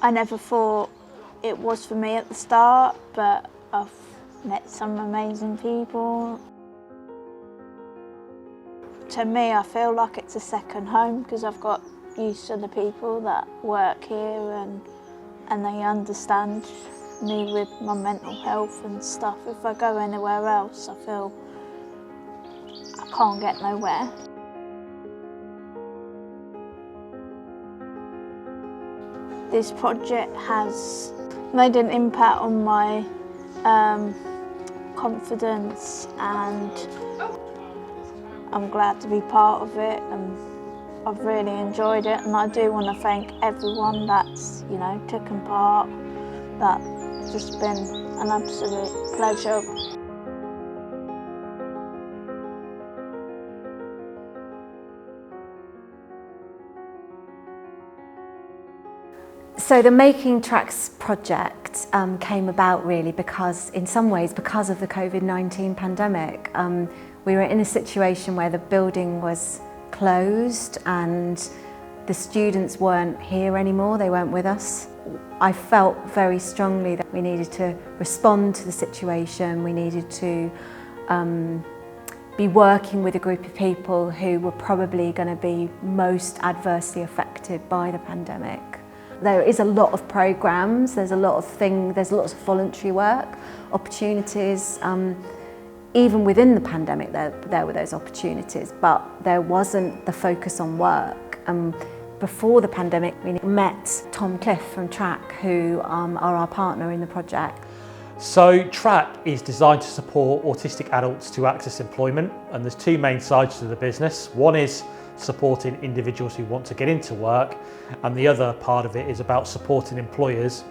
I never thought it was for me at the start, but I've met some amazing people. To me, I feel like it's a second home because I've got used to the people that work here and they understand me with my mental health and stuff. If I go anywhere else, I feel I can't get nowhere. This project has made an impact on my confidence, and I'm glad to be part of it, and I've really enjoyed it, and I do want to thank everyone that's taken part. That's just been an absolute pleasure. So the Making Tracks project came about really because, in some ways, because of the COVID-19 pandemic. We were in a situation where the building was closed and the students weren't here anymore, they weren't with us. I felt very strongly that we needed to respond to the situation, we needed to be working with a group of people who were probably going to be most adversely affected by the pandemic. There is a lot of programs, there's lots of voluntary work, opportunities. Even within the pandemic there were those opportunities, but there wasn't the focus on work. Before the pandemic we met Tom Cliff from TRACK, who are our partner in the project. So TRACK is designed to support autistic adults to access employment, and there's two main sides to the business. One is supporting individuals who want to get into work, and the other part of it is about supporting employers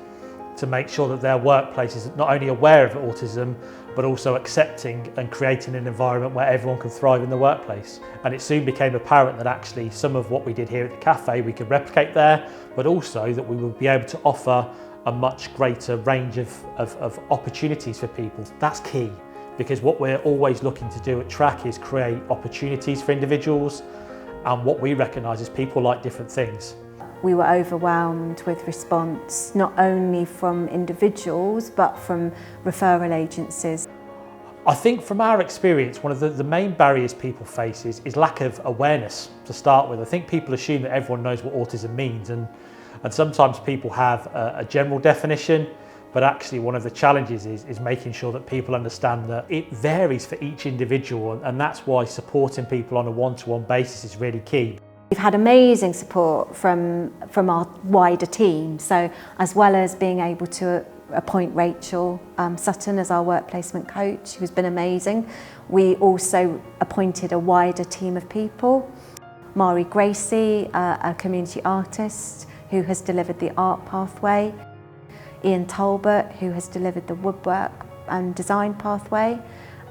to make sure that their workplace is not only aware of autism but also accepting and creating an environment where everyone can thrive in the workplace. And it soon became apparent that actually some of what we did here at the cafe we could replicate there, but also that we would be able to offer a much greater range of opportunities for people. That's key, because what we're always looking to do at TRACK is create opportunities for individuals, and what we recognise is people like different things. We were overwhelmed with response, not only from individuals, but from referral agencies. I think from our experience, one of the main barriers people face is lack of awareness to start with. I think people assume that everyone knows what autism means, and sometimes people have a general definition, but actually one of the challenges is making sure that people understand that it varies for each individual, and that's why supporting people on a one-to-one basis is really key. We've had amazing support from our wider team, so as well as being able to appoint Rachel Sutton as our work placement coach, who's been amazing, we also appointed a wider team of people. Mari Gracie, a community artist who has delivered the art pathway, Ian Talbot, who has delivered the woodwork and design pathway,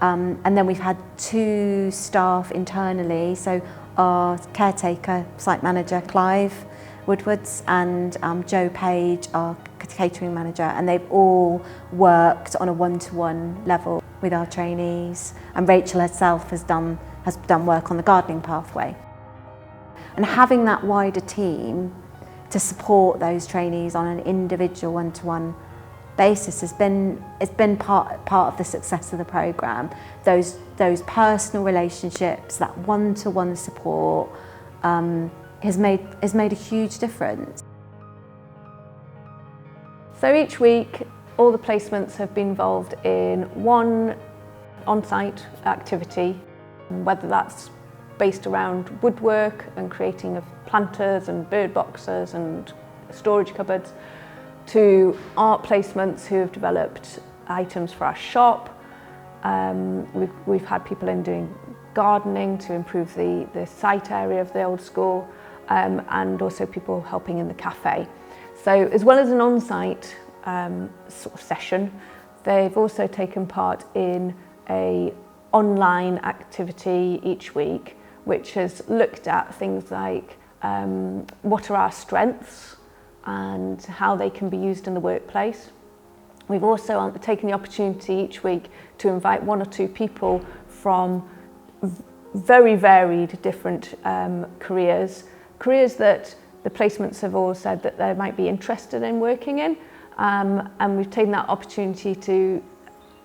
and then we've had two staff internally, so our caretaker, site manager Clive Woodwards, and Joe Page, our catering manager, and they've all worked on a one-to-one level with our trainees, and Rachel herself has done work on the gardening pathway. And having that wider team to support those trainees on an individual one-to-one basis has been part of the success of the programme. Those personal relationships, that one-to-one support has made a huge difference. So each week all the placements have been involved in one on-site activity, whether that's based around woodwork and creating of planters and bird boxes and storage cupboards, to art placements who have developed items for our shop. We've had people in doing gardening to improve the site area of the old school, and also people helping in the cafe. So as well as an on-site sort of session, they've also taken part in an online activity each week, which has looked at things like what are our strengths and how they can be used in the workplace. We've also taken the opportunity each week to invite one or two people from very varied different careers that the placements have all said that they might be interested in working in, and we've taken that opportunity to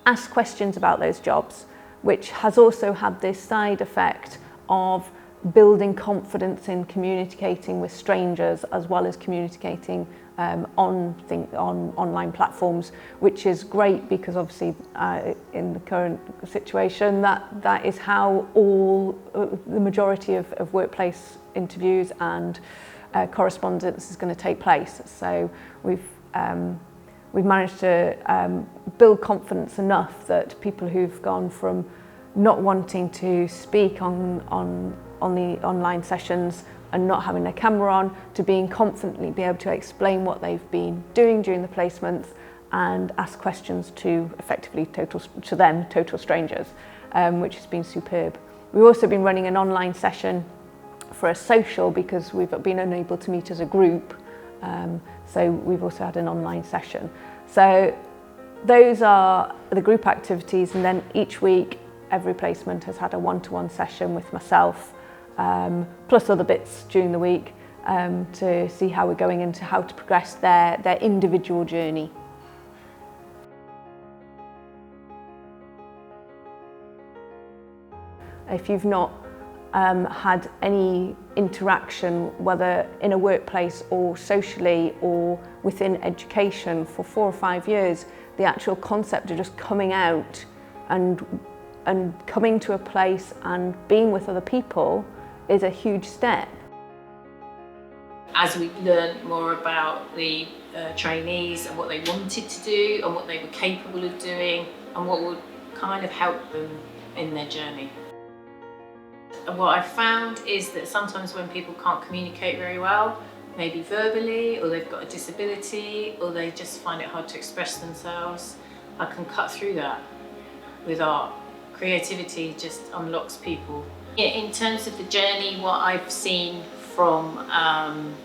ask questions about those jobs, which has also had this side effect of building confidence in communicating with strangers as well as communicating on online platforms, which is great because obviously in the current situation that is how the majority of workplace interviews and correspondence is going to take place. So we've managed to build confidence enough that people who've gone from not wanting to speak on the online sessions and not having their camera on to being confidently be able to explain what they've been doing during the placements and ask questions to effectively total strangers, which has been superb. We've also been running an online session for a social because we've been unable to meet as a group, so we've also had an online session. So those are the group activities, and then each week every placement has had a one-to-one session with myself, plus other bits during the week to see how we're going into how to progress their individual journey. If you've not had any interaction, whether in a workplace or socially or within education for 4 or 5 years, the actual concept of just coming out and coming to a place and being with other people is a huge step. As we learned more about the trainees and what they wanted to do and what they were capable of doing and what would kind of help them in their journey. And what I found is that sometimes when people can't communicate very well, maybe verbally, or they've got a disability, or they just find it hard to express themselves, I can cut through that with art. Creativity just unlocks people. In terms of the journey, what I've seen from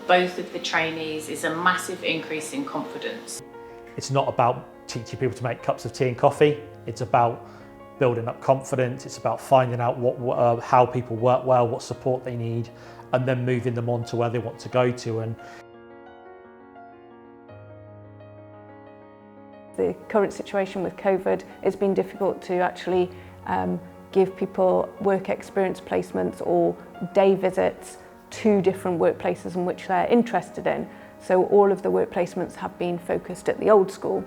both of the trainees is a massive increase in confidence. It's not about teaching people to make cups of tea and coffee. It's about building up confidence. It's about finding out how people work well, what support they need, and then moving them on to where they want to go to. And the current situation with COVID, it's been difficult to actually give people work experience placements or day visits to different workplaces in which they're interested in. So all of the work placements have been focused at the old school,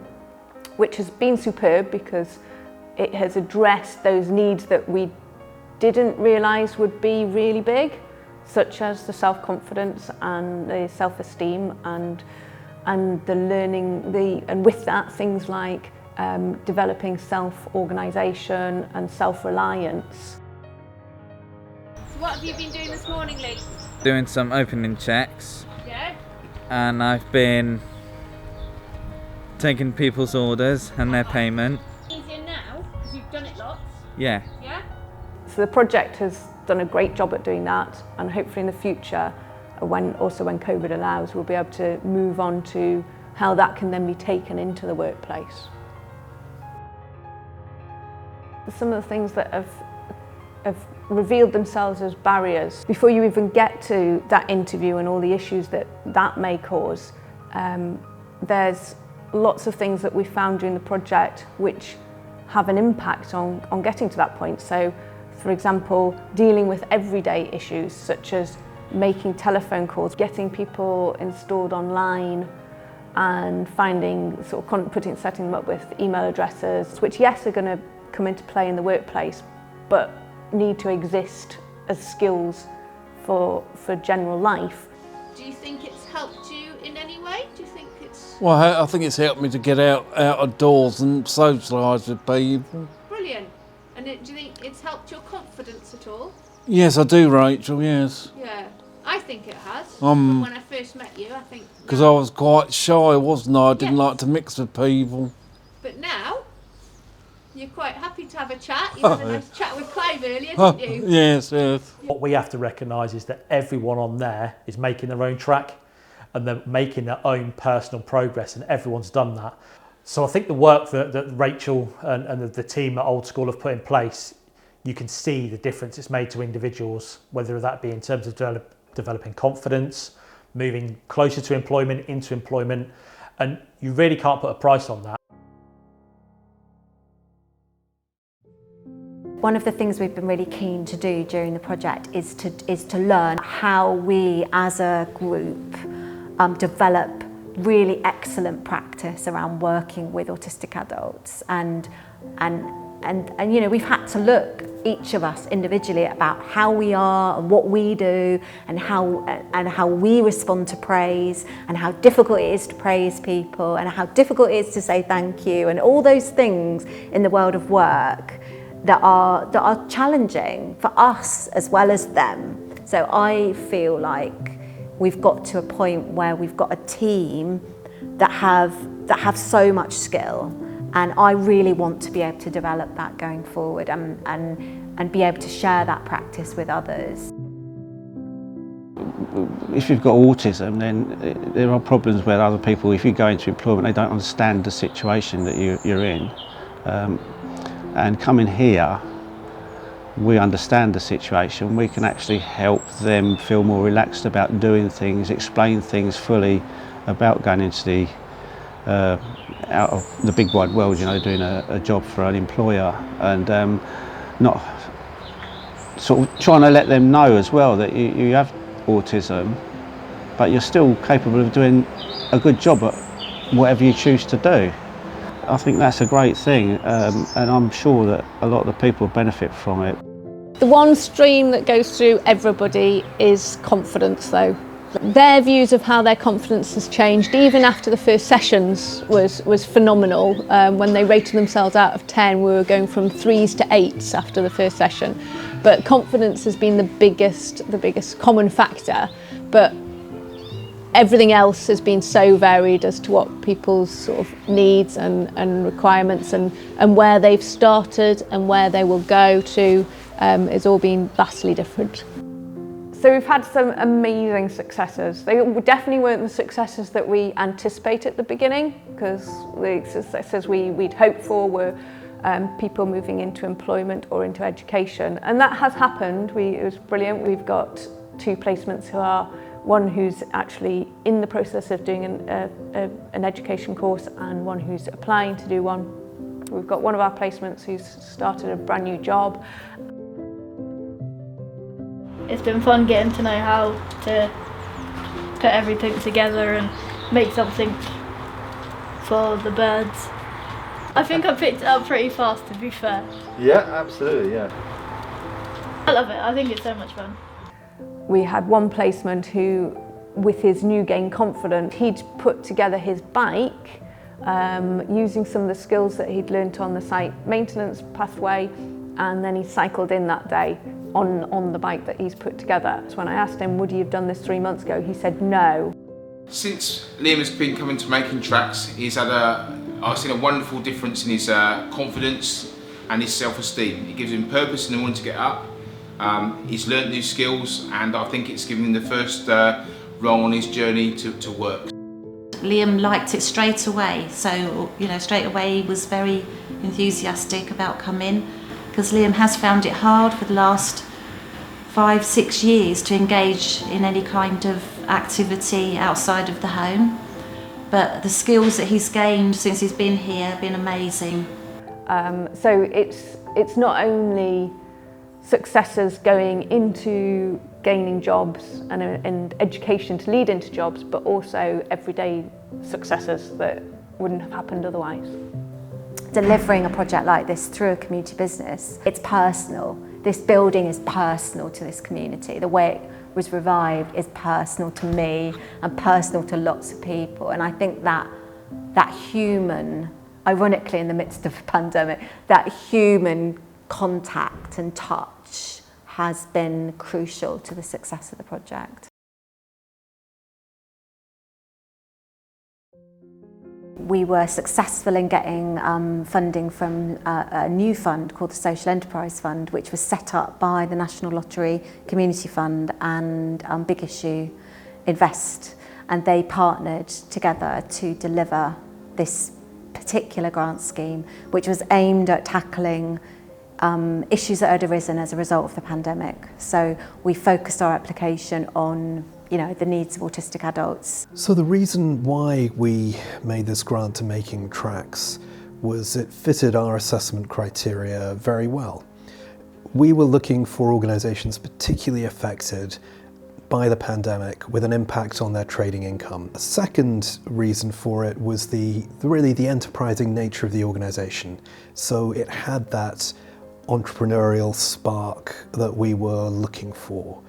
which has been superb because it has addressed those needs that we didn't realise would be really big, such as the self-confidence and the self-esteem and the learning, and with that things like developing self-organisation and self-reliance. So what have you been doing this morning, Lee? Doing some opening checks. Yeah? And I've been taking people's orders and their payment. Easier now, because you've done it lots. Yeah. Yeah? So the project has done a great job at doing that, and hopefully in the future, when COVID allows, we'll be able to move on to how that can then be taken into the workplace. Some of the things that have revealed themselves as barriers before you even get to that interview and all the issues that may cause. There's lots of things that we found during the project which have an impact on getting to that point. So, for example, dealing with everyday issues such as making telephone calls, getting people installed online, and finding setting them up with email addresses, which yes are going to come into play in the workplace, but need to exist as skills for general life. Do you think it's helped you in any way? Do you think it's... Well, I think it's helped me to get out of doors and socialise with people. Brilliant. And do you think it's helped your confidence at all? Yes, I do, Rachel, yes. Yeah. I think it has. From when I first met you, I think... Because I was quite shy, wasn't I? I didn't Yes. like to mix with people. But now, you're quite happy to have a chat. You had a nice chat with Clive earlier, didn't you? Yes, yes. what we have to recognise is that everyone on there is making their own track and they're making their own personal progress, and everyone's done that. So I think the work that Rachel and the team at Old School have put in place, you can see the difference it's made to individuals, whether that be in terms of developing confidence, moving closer to employment, into employment, and you really can't put a price on that. One of the things we've been really keen to do during the project is to learn how we as a group develop really excellent practice around working with autistic adults, and you know, we've had to look, each of us individually, about how we are and what we do and how we respond to praise, and how difficult it is to praise people, and how difficult it is to say thank you, and all those things in the world of work that are challenging for us as well as them. So I feel like we've got to a point where we've got a team that have so much skill, and I really want to be able to develop that going forward, and be able to share that practice with others. If you've got autism, then there are problems where other people, if you go into employment, they don't understand the situation that you're in. And coming here, we understand the situation. We can actually help them feel more relaxed about doing things, explain things fully about going into the out of the big wide world, you know, doing a job for an employer, and not sort of trying to let them know as well that you have autism, but you're still capable of doing a good job at whatever you choose to do. I think that's a great thing, and I'm sure that a lot of the people benefit from it. The one stream that goes through everybody is confidence, though. Their views of how their confidence has changed, even after the first sessions, was phenomenal. When they rated themselves out of 10, we were going from 3s to 8s after the first session. But confidence has been the biggest common factor. But everything else has been so varied as to what people's sort of needs and requirements and where they've started and where they will go to has all been vastly different. So we've had some amazing successes. They definitely weren't the successes that we anticipated at the beginning, because the successes we'd hoped for were people moving into employment or into education, and that has happened. It was brilliant. We've got 2 placements who are, one who's actually in the process of doing an education course, and one who's applying to do one. We've got one of our placements who's started a brand new job. It's been fun getting to know how to put everything together and make something for the birds. I think I picked it up pretty fast, to be fair. Yeah, absolutely, yeah. I love it. I think it's so much fun. We had one placement who, with his new gain confidence, he'd put together his bike using some of the skills that he'd learnt on the site maintenance pathway, and then he cycled in that day on the bike that he's put together. So when I asked him, would he have done this 3 months ago, he said no. Since Liam has been coming to Making Tracks, I've seen a wonderful difference in his confidence and his self-esteem. It gives him purpose in the morning to get up. He's learnt new skills, and I think it's given him the first rung on his journey to work. Liam liked it straight away, so straight away he was very enthusiastic about coming, because Liam has found it hard for the last 5-6 years to engage in any kind of activity outside of the home. But the skills that he's gained since he's been here have been amazing. So it's not only successes going into gaining jobs and education to lead into jobs, but also everyday successes that wouldn't have happened otherwise. Delivering a project like this through a community business, it's personal. This building is personal to this community. The way it was revived is personal to me and personal to lots of people. And I think that human, ironically in the midst of a pandemic, that human contact and touch has been crucial to the success of the project. We were successful in getting funding from a new fund called the Social Enterprise Fund, which was set up by the National Lottery Community Fund and Big Issue Invest, and they partnered together to deliver this particular grant scheme, which was aimed at tackling issues that had arisen as a result of the pandemic. So we focused our application on the needs of autistic adults. So the reason why we made this grant to Making Tracks was it fitted our assessment criteria very well. We were looking for organisations particularly affected by the pandemic with an impact on their trading income. A second reason for it was really the enterprising nature of the organisation. So it had that entrepreneurial spark that we were looking for.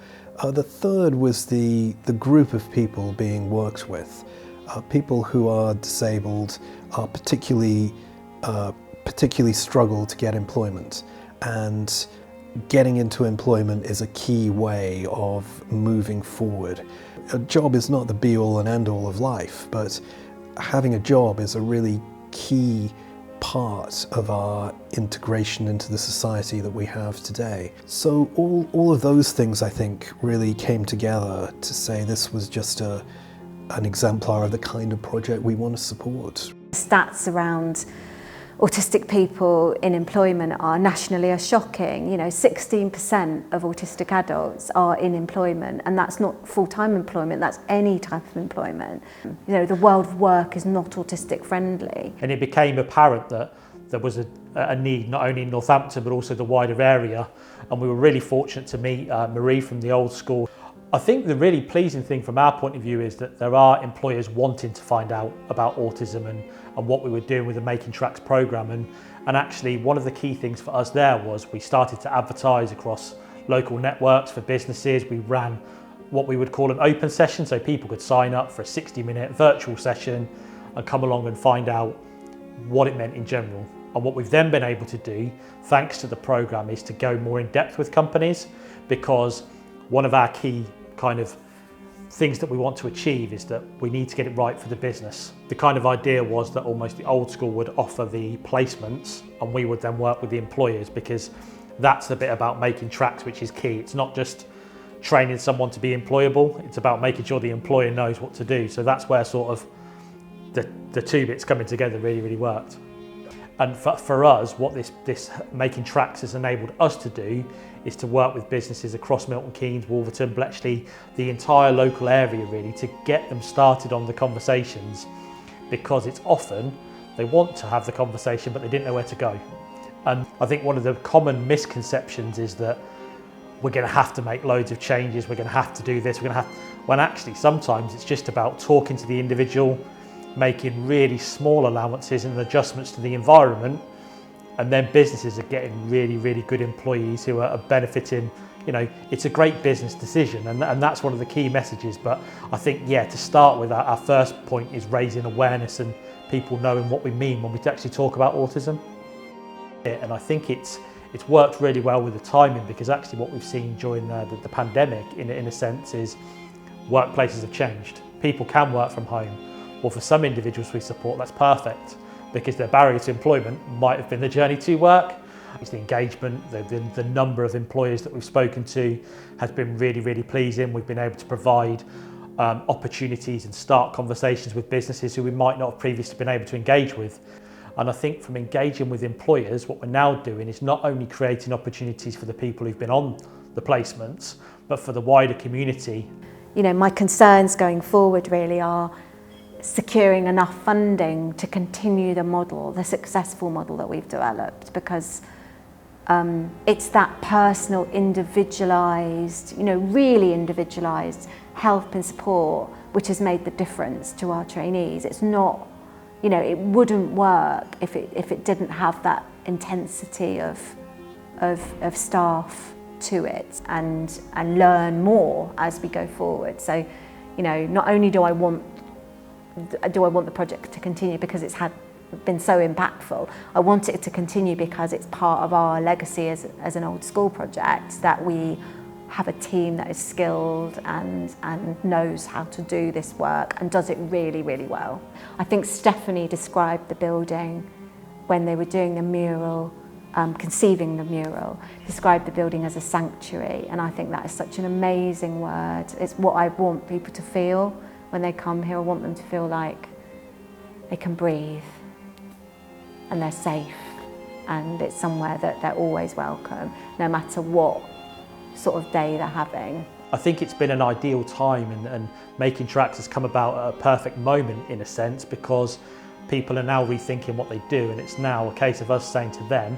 The third was the group of people being worked with. People who are disabled are particularly struggle to get employment, and getting into employment is a key way of moving forward. A job is not the be-all and end-all of life, but having a job is a really key part of our integration into the society that we have today. So all of those things, I think, really came together to say this was just an exemplar of the kind of project we want to support. Stats around autistic people in employment are nationally shocking. 16% of autistic adults are in employment, and that's not full-time employment, that's any type of employment. The world of work is not autistic friendly. And it became apparent that there was a need not only in Northampton but also the wider area, and we were really fortunate to meet Marie from the Old School. I think the really pleasing thing from our point of view is that there are employers wanting to find out about autism and what we were doing with the Making Tracks programme. And actually one of the key things for us there was we started to advertise across local networks for businesses. We ran what we would call an open session, so people could sign up for a 60-minute virtual session and come along and find out what it meant in general. And what we've then been able to do, thanks to the programme, is to go more in depth with companies, because one of our key kind of things that we want to achieve is that we need to get it right for the business. The kind of idea was that almost the Old School would offer the placements and we would then work with the employers, because that's the bit about Making Tracks which is key. It's not just training someone to be employable, it's about making sure the employer knows what to do. So that's where sort of the two bits coming together really worked. And for us, what this Making Tracks has enabled us to do is to work with businesses across Milton Keynes, Wolverton, Bletchley, the entire local area really, to get them started on the conversations, because it's often they want to have the conversation but they didn't know where to go. And I think one of the common misconceptions is that we're going to have to make loads of changes, we're going to have to do this, when actually sometimes it's just about talking to the individual, making really small allowances and adjustments to the environment, and then businesses are getting really good employees who are benefiting. It's a great business decision, and that's one of the key messages. But I think, to start with, our first point is raising awareness and people knowing what we mean when we actually talk about autism. And I think it's worked really well with the timing, because actually what we've seen during the pandemic, in a sense, is workplaces have changed. People can work from home. Well, for some individuals we support, that's perfect, because their barrier to employment might have been the journey to work. It's the engagement, the number of employers that we've spoken to has been really pleasing. We've been able to provide opportunities and start conversations with businesses who we might not have previously been able to engage with. And I think from engaging with employers, what we're now doing is not only creating opportunities for the people who've been on the placements, but for the wider community. My concerns going forward really are securing enough funding to continue the successful model that we've developed, because it's that personal, individualised, really individualised help and support which has made the difference to our trainees. It's not, it wouldn't work if it didn't have that intensity of staff to it, and learn more as we go forward. So, not only do I want the project to continue because it's been so impactful, I want it to continue because it's part of our legacy as an Old School project, that we have a team that is skilled and knows how to do this work and does it really well. I think Stephanie described the building when they were doing the mural, conceiving the mural, described the building as a sanctuary, and I think that is such an amazing word. It's what I want people to feel when they come here. I want them to feel like they can breathe and they're safe, and it's somewhere that they're always welcome, no matter what sort of day they're having. I think it's been an ideal time, and Making Tracks has come about at a perfect moment in a sense, because people are now rethinking what they do, and it's now a case of us saying to them,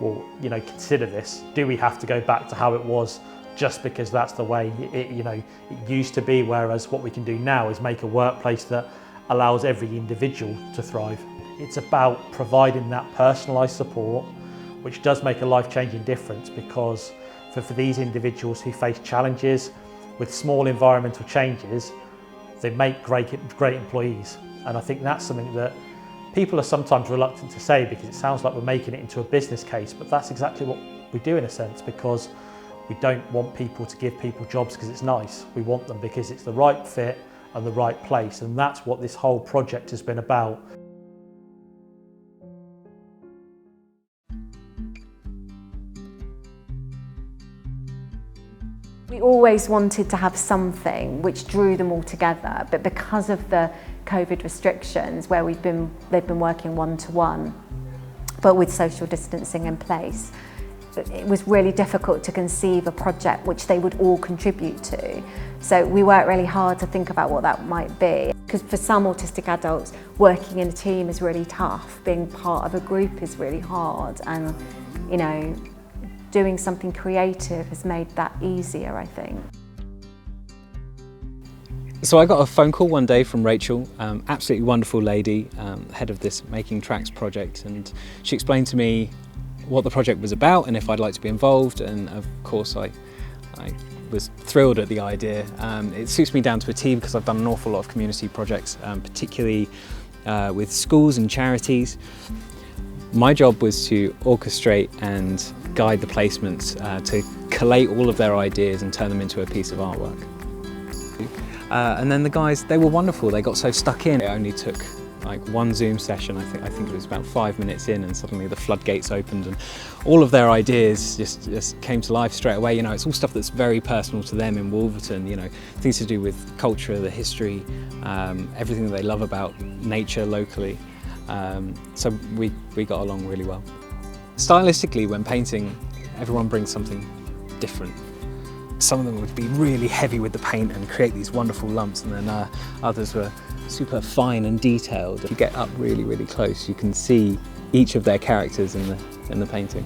well, you know, consider this. Do we have to go back to how it was just because that's the way it used to be, whereas what we can do now is make a workplace that allows every individual to thrive. It's about providing that personalised support, which does make a life-changing difference, because for these individuals who face challenges with small environmental changes, they make great employees. And I think that's something that people are sometimes reluctant to say, because it sounds like we're making it into a business case, but that's exactly what we do in a sense, because we don't want people to give people jobs because it's nice. We want them because it's the right fit and the right place, and that's what this whole project has been about. We always wanted to have something which drew them all together, but because of the COVID restrictions, where they've been working one-to-one, but with social distancing in place, it was really difficult to conceive a project which they would all contribute to. So we worked really hard to think about what that might be. Because for some autistic adults, working in a team is really tough. Being part of a group is really hard, and you know, doing something creative has made that easier, I think. So I got a phone call one day from Rachel, absolutely wonderful lady, head of this Making Tracks project, and she explained to me what the project was about and if I'd like to be involved, and of course I was thrilled at the idea. It suits me down to a T, because I've done an awful lot of community projects, particularly with schools and charities. My job was to orchestrate and guide the placements, to collate all of their ideas and turn them into a piece of artwork. And then the guys, they were wonderful. They got so stuck in. It only took like one Zoom session. I think it was about 5 minutes in, and suddenly the floodgates opened, and all of their ideas just came to life straight away. You know, it's all stuff that's very personal to them in Wolverton. You know, things to do with culture, the history, everything that they love about nature locally. So we got along really well. Stylistically, when painting, everyone brings something different. Some of them would be really heavy with the paint and create these wonderful lumps, and then others were super fine and detailed. If you get up really, really close, you can see each of their characters in the painting.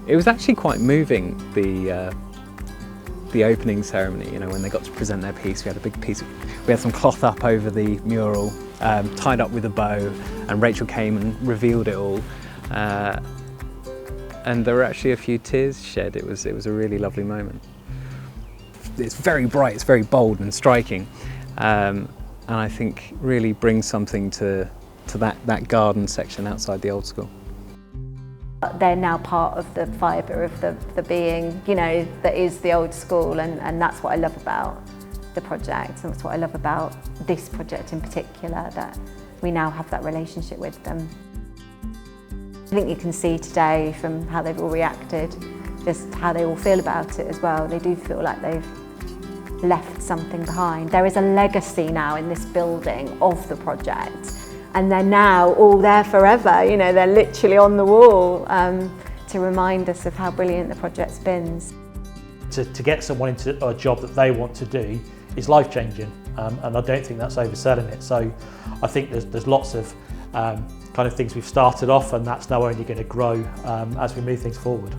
It was actually quite moving, the opening ceremony. You know, when they got to present their piece, we had a big piece we had some cloth up over the mural, tied up with a bow, and Rachel came and revealed it all. And there were actually a few tears shed. It was a really lovely moment. It's very bright, it's very bold and striking, and I think really brings something to that garden section outside the old school. They're now part of the fibre of the being, you know, that is the old school, and that's what I love about the project, and that's what I love about this project in particular, that we now have that relationship with them. I think you can see today from how they've all reacted, just how they all feel about it as well. They do feel like they've left something behind. There is a legacy now in this building of the project, and they're now all there forever. You know, they're literally on the wall to remind us of how brilliant the project's been. To get someone into a job that they want to do is life-changing, and I don't think that's overselling it. So I think there's lots of kind of things we've started off, and that's now only going to grow as we move things forward.